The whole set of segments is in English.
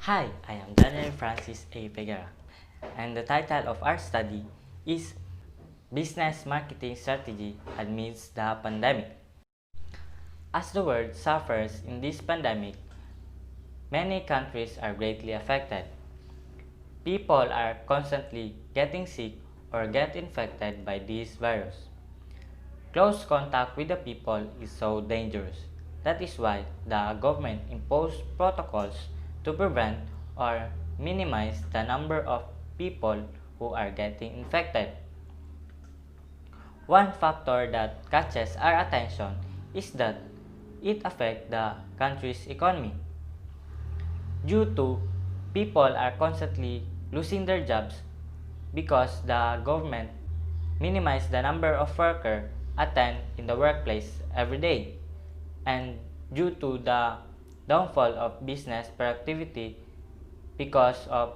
Hi, I am Daniel Francis A. Figuera, and the title of our study is Business Marketing Strategy Amidst the Pandemic. As the world suffers in this pandemic, many countries are greatly affected. People are constantly getting sick or get infected by this virus. Close contact with the people is so dangerous. That is why the government imposed protocols to prevent or minimize the number of people who are getting infected. One factor that catches our attention is that it affects the country's economy. Due to people are constantly losing their jobs because the government minimized the number of workers attend in the workplace every day, and due to the downfall of business productivity because of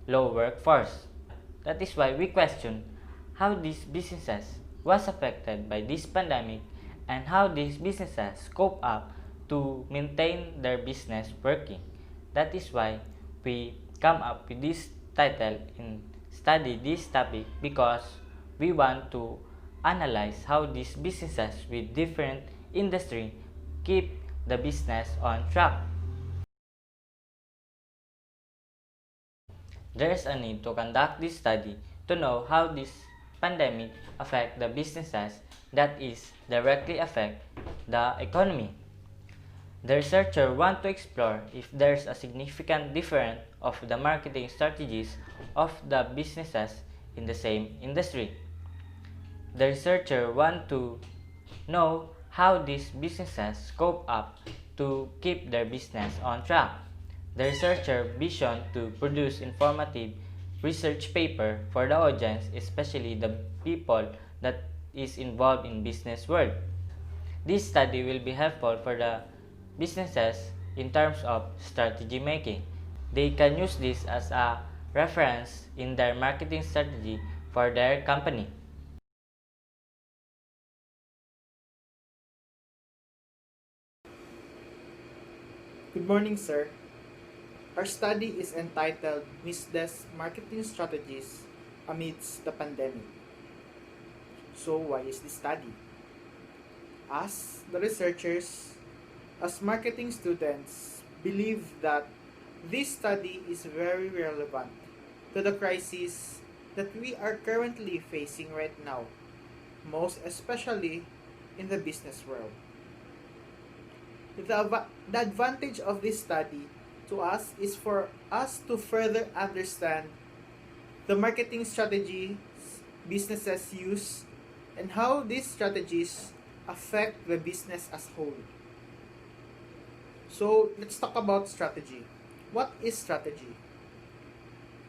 low workforce. That is why we question how these businesses was affected by this pandemic and how these businesses cope up to maintain their business working. That is why we come up with this title and study this topic, because we want to analyze how these businesses with different industry keep the business on track. There is a need to conduct this study to know how this pandemic affect the businesses that is directly affect the economy. The researcher want to explore if there is a significant difference of the marketing strategies of the businesses in the same industry. The researcher want to know how these businesses cope up to keep their business on track. The researcher vision to produce informative research paper for the audience, especially the people that is involved in business world. This study will be helpful for the businesses in terms of strategy making. They can use this as a reference in their marketing strategy for their company. Good morning, sir. Our study is entitled Business Marketing Strategies Amidst the Pandemic. So, why is this study? As the researchers, as marketing students, believe that this study is very relevant to the crisis that we are currently facing right now, most especially in the business world. The advantage of this study to us is for us to further understand the marketing strategies businesses use and how these strategies affect the business as whole. So let's talk about strategy. What is strategy?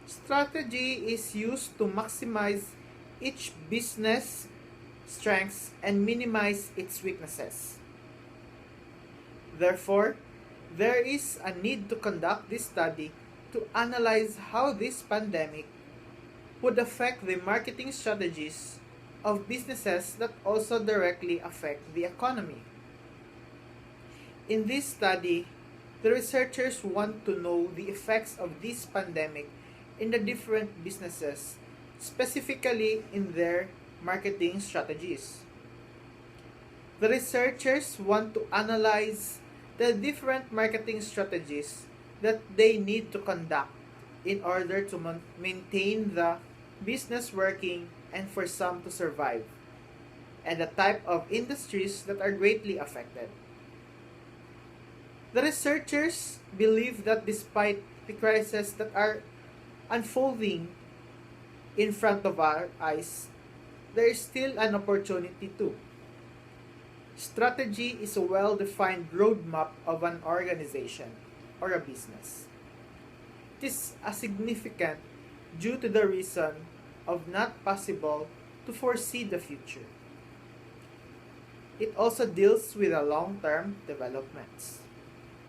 Strategy is used to maximize each business strengths and minimize its weaknesses. Therefore, there is a need to conduct this study to analyze how this pandemic would affect the marketing strategies of businesses that also directly affect the economy. In this study, the researchers want to know the effects of this pandemic in the different businesses, specifically in their marketing strategies. The researchers want to analyze the different marketing strategies that they need to conduct in order to maintain the business working and for some to survive, and the type of industries that are greatly affected. The researchers believe that despite the crises that are unfolding in front of our eyes, there is still an opportunity too. Strategy is a well-defined roadmap of an organization or a business. It is a significant due to the reason of not possible to foresee the future. It also deals with the long-term developments.